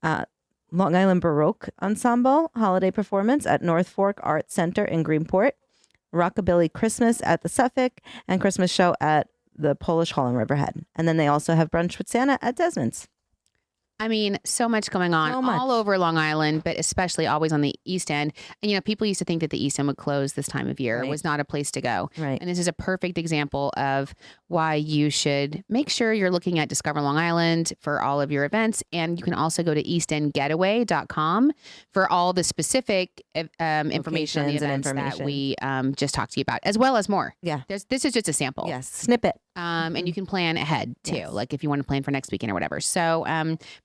Long Island Baroque Ensemble holiday performance at North Fork Arts Center in Greenport, Rockabilly Christmas at the Suffolk, and Christmas show at the Polish Hall in Riverhead. And then they also have brunch with Santa at Desmond's. I mean, so much going on all over Long Island, but especially always on the East End. And, people used to think that the East End would close this time of year. Right. It was not a place to go. Right. And this is a perfect example of why you should make sure you're looking at Discover Long Island for all of your events. And you can also go to eastendgetaway.com for all the specific information on the events that we just talked to you about, as well as more. Yeah. This is just a sample. Yes. Snippet. And you can plan ahead too, like if you want to plan for next weekend or whatever. So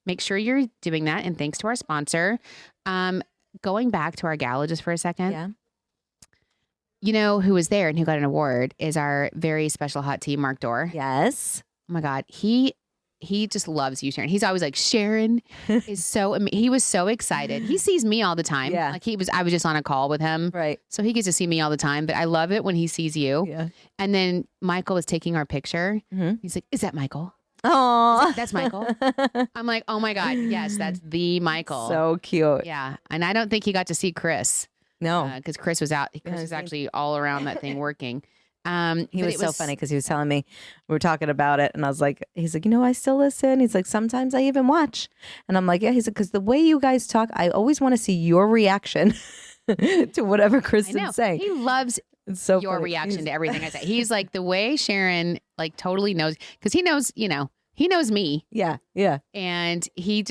make sure you're doing that. And thanks to our sponsor. Going back to our gala just for a second. Yeah. Who was there and who got an award is our very special hot tea, Mark Dorr. Yes. Oh my God. He just loves you, Sharon. He's always like, Sharon is he was so excited. He sees me all the time. Yeah. Like I was just on a call with him. Right. So he gets to see me all the time, but I love it when he sees you. Yeah. And then Michael was taking our picture. Mm-hmm. He's like, is that Michael? Oh, that's Michael. I'm like, oh my God. Yes, that's the Michael. So cute. Yeah. And I don't think he got to see Chris. No. Because Chris was out. Chris was actually all around that thing working. He was so funny because he was telling me, we were talking about it, and I was like, he's like, I still listen. He's like, sometimes I even watch. And I'm like, yeah. He's like, because the way you guys talk, I always want to see your reaction to whatever Kristen's saying. He loves your reaction to everything I say. He's like, the way Sharon like totally knows, because he knows, he knows me. Yeah. Yeah. And he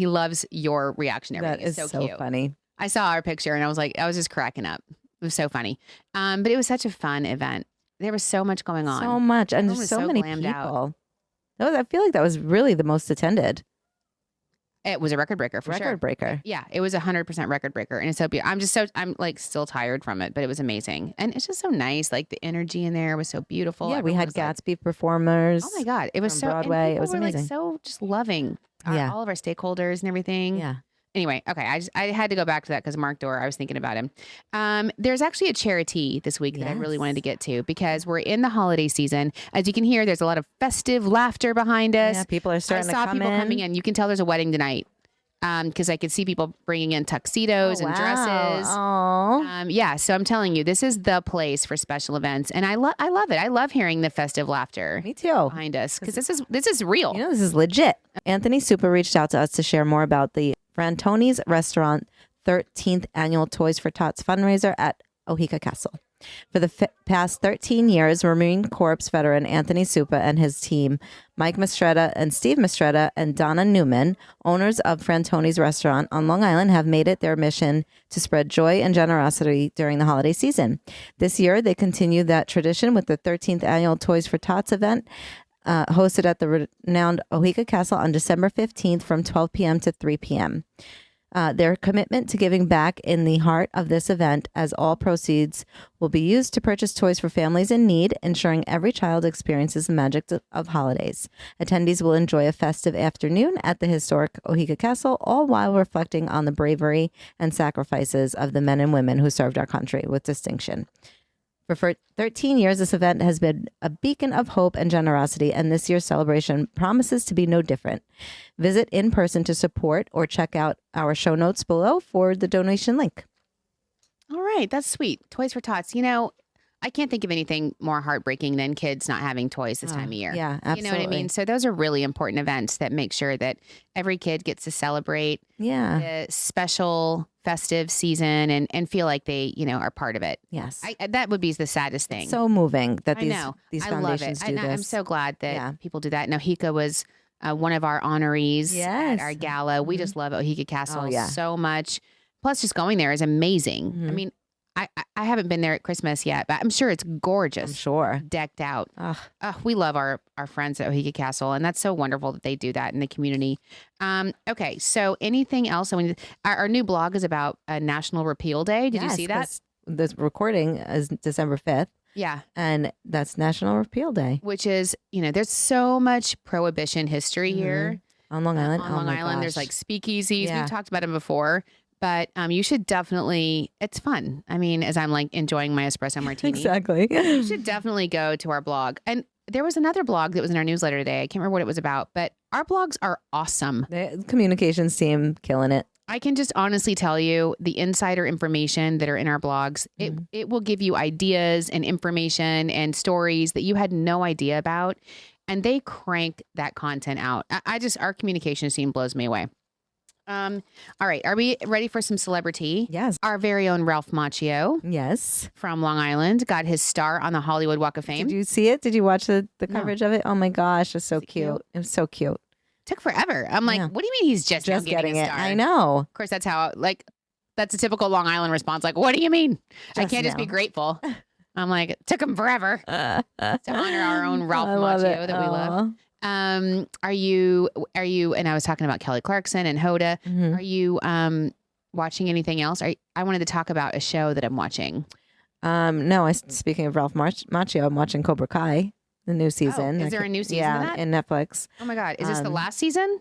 loves your reaction to everything. That is so cute. funny. I saw our picture and I was just cracking up. It was so funny. But it was such a fun event. There was so much going on. So much. And there's so many people. I feel like that was really the most attended. It was a record breaker for sure. Record breaker. Yeah, it was 100% record breaker. And it's so beautiful. I'm like still tired from it, but it was amazing. And it's just so nice. Like the energy in there was so beautiful. Yeah, Everyone we had Gatsby performers. Oh my God. It was so Broadway. It was amazing. Like so just loving all of our stakeholders and everything. Yeah. Anyway, okay, I had to go back to that because Mark Dorr, I was thinking about him. There's actually a charity this week that I really wanted to get to because we're in the holiday season. As you can hear, there's a lot of festive laughter behind us. Yeah, people are starting to come in. I saw people coming in. You can tell there's a wedding tonight because I could see people bringing in tuxedos and dresses. Yeah, so I'm telling you, this is the place for special events, and I love it. I love hearing the festive laughter. Me too. Behind us because this is real. This is legit. Anthony Super reached out to us to share more about the Frantoni's Restaurant 13th Annual Toys for Tots fundraiser at Oheka Castle. For the past 13 years, Marine Corps veteran Anthony Supa and his team, Mike Mistretta and Steve Mistretta and Donna Newman, owners of Frantoni's Restaurant on Long Island, have made it their mission to spread joy and generosity during the holiday season. This year, they continue that tradition with the 13th Annual Toys for Tots event, hosted at the renowned Oheka Castle on December 15th from 12 p.m. to 3 p.m. Their commitment to giving back in the heart of this event, as all proceeds will be used to purchase toys for families in need, ensuring every child experiences the magic of holidays. Attendees will enjoy a festive afternoon at the historic Oheka Castle, all while reflecting on the bravery and sacrifices of the men and women who served our country with distinction. For 13 years, this event has been a beacon of hope and generosity, and this year's celebration promises to be no different. Visit in person to support or check out our show notes below for the donation link. All right, that's sweet. Toys for Tots. I can't think of anything more heartbreaking than kids not having toys this time of year. Yeah, absolutely. You know what I mean? So those are really important events that make sure that every kid gets to celebrate the special festive season and feel like they, are part of it. Yes. That would be the saddest thing. It's so moving that these I love foundations it. do this. I'm so glad that people do that. And Oheka was one of our honorees at our gala. We just love Oheka Castle so much. Plus, just going there is amazing. I mean, I haven't been there at Christmas yet, but I'm sure it's gorgeous. I'm sure. Decked out. We love our friends at Oheka Castle, and that's so wonderful that they do that in the community. Okay, so anything else? Our new blog is about National Repeal Day. Did you see that? This recording is December 5th. Yeah. And that's National Repeal Day. Which is, there's so much prohibition history here. On Long Island? On Oh Long my Island, there's gosh. like speakeasies. Yeah. We've talked about them before, but you should definitely, it's fun. I mean, as I'm like enjoying my espresso martini. Exactly. You should definitely go to our blog. And there was another blog that was in our newsletter today. I can't remember what it was about, but our blogs are awesome. The communications team killing it. I can just honestly tell you the insider information that are in our blogs. It will give you ideas and information and stories that you had no idea about. And they crank that content out. Our communications team blows me away. All right. Are we ready for some celebrity? Yes. Our very own Ralph Macchio Yes. from Long Island got his star on the Hollywood Walk of Fame. Did you see it? Did you watch the No. coverage of it? Oh my gosh, it's so Was it cute? cute. It was so cute. Took forever. I'm like, Yeah. what do you mean he's just now getting a it. star? I know. Of course, that's how, like, that's a typical Long Island response. Like, what do you mean? I Just can't just be now. grateful. I'm like, it took him forever to honor our own Ralph I love Macchio it. that we love. Aw. Are you, and I was talking about Kelly Clarkson and Hoda. Mhm. Are you watching anything else? I wanted to talk about a show that I'm watching. No, speaking of Ralph Macchio, I'm watching Cobra Kai, the new season. is there a new season Yeah, of that? in Netflix. Oh my God. Is this the Um, last season?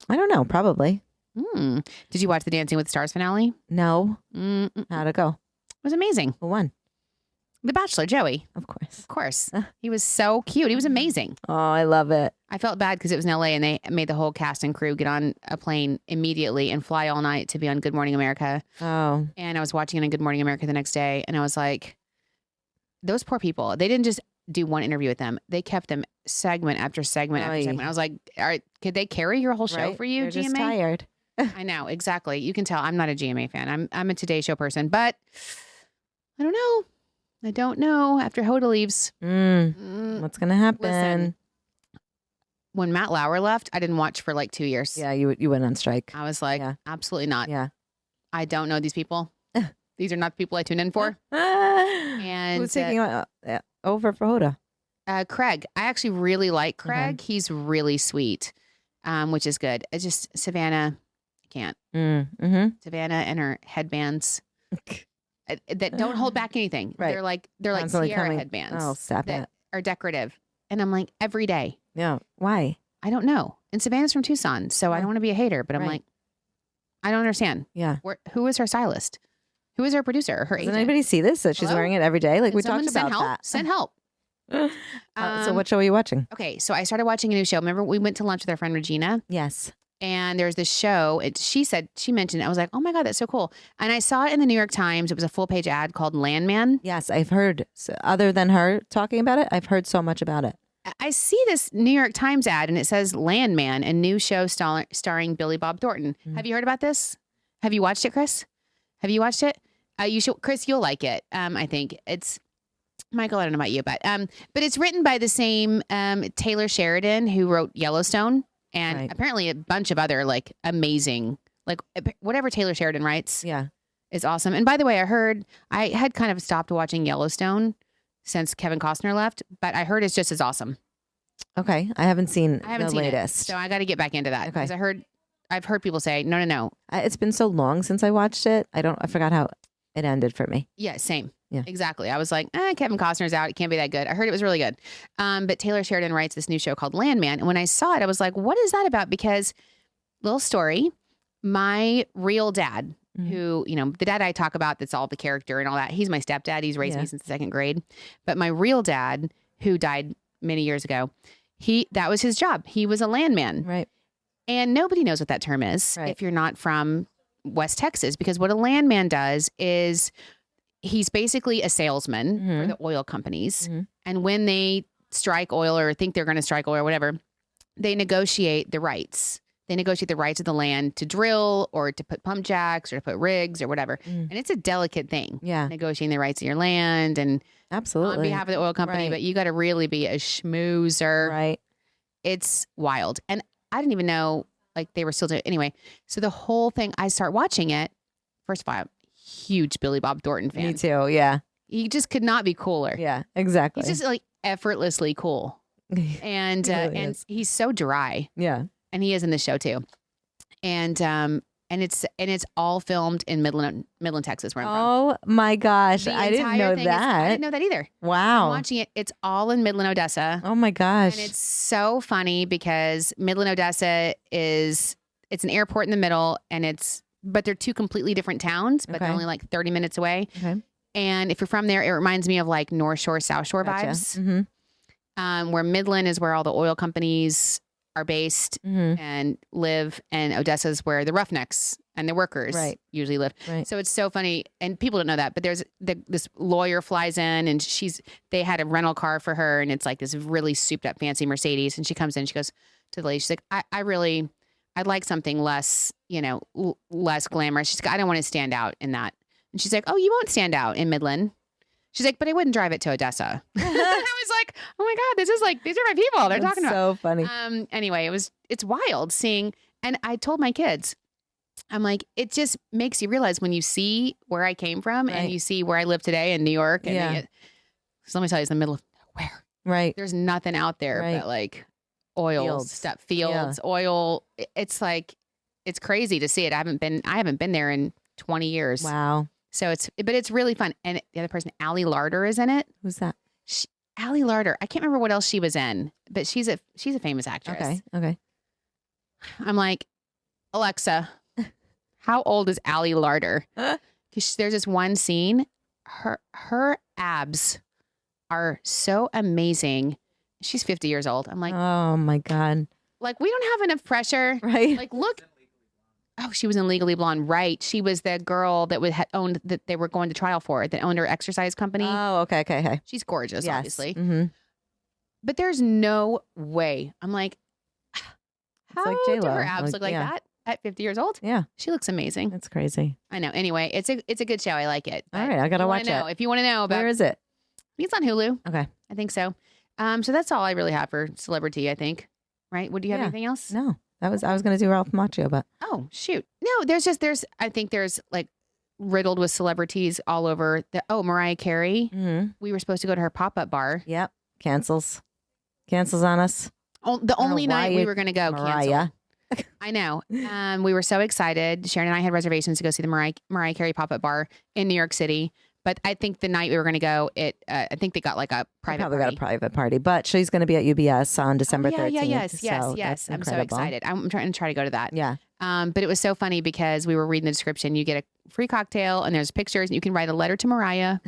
I don't know, probably. Did you watch the Dancing with the Stars finale? No. It How'd it go? was amazing. Who won? The Bachelor, Joey. Of course. Of course. He was so cute. He was amazing. Oh, I love it. I felt bad because it was in LA and they made the whole cast and crew get on a plane immediately and fly all night to be on Good Morning America. Oh, And I was watching it on Good Morning America the next day and I was like, those poor people, they didn't just do one interview with them. They kept them segment after segment after Oy. segment. I was like, all right, could they carry your whole show right? for you, They're just GMA? tired. I know, exactly. You can tell I'm not a GMA fan. I'm a Today Show person, but I don't know. I don't know after Hoda leaves. What's gonna happen? Listen, when Matt Lauer left, I didn't watch for like 2 years. Yeah, you went on strike. I was like, Yeah. absolutely not. Yeah. I don't know these people. These are not the people I tune in for. And who's taking over for Hoda? Craig. I actually really like Craig. He's really sweet, which is good. It's just Savannah. I can't. Mm-hmm. Savannah and her headbands that don't hold back anything. Right. They're like Constantly Sierra coming. headbands Oh, stop that it. are decorative. And I'm like, every day. Yeah. Why? I don't know. And Savannah's from Tucson, so I don't want to be a hater, but I'm Right. like, I don't understand. Yeah. Who is her stylist? Who is her producer? Or her Doesn't agent? anybody see this? That she's Hello? wearing it every day? Like Can we someone talked send about help? that. Send help. So what show are you watching? Okay, so I started watching a new show. Remember, we went to lunch with our friend Regina, Yes. and there's this show. She mentioned it. I was like, oh my God, that's so cool. And I saw it in the New York Times. It was a full page ad called Landman. Yes, I've heard. Other than her talking about it, I've heard so much about it. I see this New York Times ad, and it says Landman, a new show starring Billy Bob Thornton. Have you heard about this? Have you watched it, Chris? Have you watched it? You should, Chris. You'll like it. I think it's. Michael, I don't know about you, but it's written by the same Taylor Sheridan who wrote Yellowstone, and Right. apparently a bunch of other like amazing, like whatever Taylor Sheridan writes Yeah. is awesome. And by the way, I had kind of stopped watching Yellowstone since Kevin Costner left, but I heard it's just as awesome. Okay. I haven't seen I haven't the seen latest. it, so I got to get back into that Okay. because I've heard people say no. It's been so long since I watched it. I forgot how it ended for me. Yeah, same. Yeah. Exactly. I was like, Kevin Costner's out. It can't be that good. I heard it was really good. But Taylor Sheridan writes this new show called Landman. And when I saw it, I was like, what is that about? Because, little story, my real dad, who, the dad I talk about that's all the character and all that, he's my stepdad. He's raised me since the second grade. But my real dad, who died many years ago, that was his job. He was a landman. Right. And nobody knows what that term is if you're not from West Texas, because what a landman does is he's basically a salesman for the oil companies. And when they strike oil or think they're going to strike oil or whatever, they negotiate the rights. They negotiate the rights of the land to drill or to put pump jacks or to put rigs or whatever. And it's a delicate thing. Yeah. Negotiating the rights of your land and Absolutely. on behalf of the oil company, Right. but you got to really be a schmoozer. Right. It's wild. And I didn't even know like they were still doing anyway. So the whole thing, I start watching it. First of all, I'm a huge Billy Bob Thornton fan. Me too. Yeah. He just could not be cooler. Yeah. Exactly. He's just like effortlessly cool. And He really and is. he's so dry. Yeah. And he is in the show too. And and it's all filmed in Midland, Texas, where I'm from. Oh my gosh. The I didn't entire know thing that. I didn't know that either. I'm Wow. watching it. It's all in Midland, Odessa. Oh my gosh. And it's so funny because Midland, Odessa it's an airport in the middle, but they're two completely different towns, but they're only like 30 minutes away. Okay. And if you're from there, it reminds me of like North Shore, South Shore Gotcha. vibes. Mm-hmm. Where Midland is where all the oil companies are based and live, and Odessa is where the roughnecks and the workers usually live. Right. So it's so funny, and people don't know that, but there's this lawyer flies in, and they had a rental car for her, and it's like this really souped up fancy Mercedes, and she comes in, she goes to the lady, she's like, I'd like something less, less glamorous. She's like, I don't want to stand out in that. And she's like, oh, you won't stand out in Midland. She's like, but I wouldn't drive it to Odessa. I was like, oh my God, these are my people. They're talking about. So funny. Anyway, it's wild seeing, and I told my kids, I'm like, it just makes you realize when you see where I came from and you see where I live today in New York. And so let me tell you, it's in the middle of nowhere. Right. There's nothing out there but like oil stuff, fields, oil. It's like, it's crazy to see it. I haven't been there in 20 years. Wow. So it's really fun. And the other person, Allie Larder, is in it. Who's that? Allie Larder. I can't remember what else she was in, but she's a famous actress. Okay. I'm like, Alexa, how old is Allie Larder? Because there's this one scene. Her abs are so amazing. She's 50 years old. I'm like, oh my God. Like, we don't have enough pressure. Right. Like, look. Oh, she was in Legally Blonde, right? She was the girl that owned that they were going to trial for, that owned her exercise company. Oh, okay. She's gorgeous, obviously. Mm-hmm. But there's no way. I'm like, how like do J-Lo. her abs look like that at 50 years old? Yeah, she looks amazing. That's crazy. I know. Anyway, it's a good show. I like it. All right, I gotta watch it. If you want to know about, where is it? I think it's on Hulu. Okay, I think so. So that's all I really have for celebrity. I think. Right? Would you have anything else? No. I was going to do Ralph Macchio, but oh shoot, no. I think there's like riddled with celebrities all over. Mariah Carey. Mm-hmm. We were supposed to go to her pop-up bar. Yep, cancels on us. Oh, the only night we were going to go. Mariah. Canceled. I know. We were so excited. Sharon and I had reservations to go see the Mariah Carey pop-up bar in New York City. But I think the night we were going to go, I think they got like a private probably party. Got a private party. But she's going to be at UBS on December 13th. Yes. I'm so excited. I'm trying to go to that. Yeah. But it was so funny because we were reading the description. You get a free cocktail and there's pictures and you can write a letter to Mariah.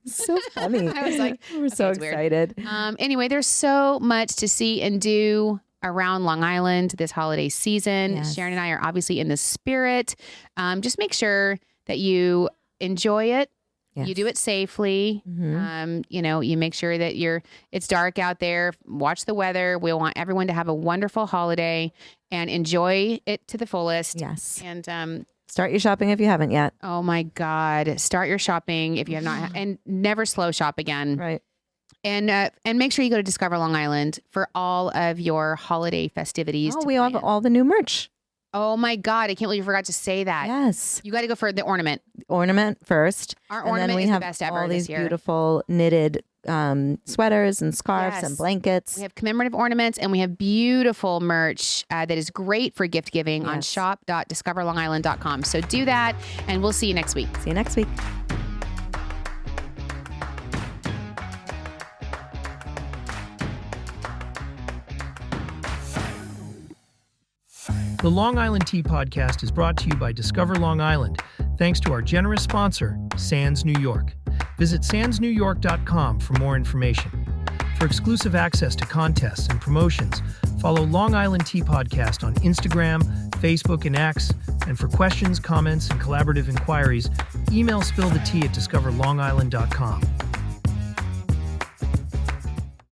So funny. I was like, we're so excited. Anyway, there's so much to see and do around Long Island this holiday season. Yes. Sharon and I are obviously in the spirit. Just make sure that you enjoy it. Yes. You do it safely. Mm-hmm. You make sure that it's dark out there. Watch the weather. We want everyone to have a wonderful holiday and enjoy it to the fullest. Yes. And start your shopping if you haven't yet. Oh my God. Start your shopping if you have not, and never slow shop again. Right. And make sure you go to Discover Long Island for all of your holiday festivities. Oh, we have all the new merch. Oh my God. I can't believe you forgot to say that. Yes. You got to go for the ornament. Ornament first. Our ornament is the best ever all this these beautiful knitted sweaters and scarves and blankets. We have commemorative ornaments and we have beautiful merch that is great for gift giving on shop.discoverlongisland.com. So do that and we'll see you next week. See you next week. The Long Island Tea Podcast is brought to you by Discover Long Island, thanks to our generous sponsor, Sands New York. Visit sandsnewyork.com for more information. For exclusive access to contests and promotions, follow Long Island Tea Podcast on Instagram, Facebook, and X. And for questions, comments, and collaborative inquiries, email spillthetea@discoverlongisland.com.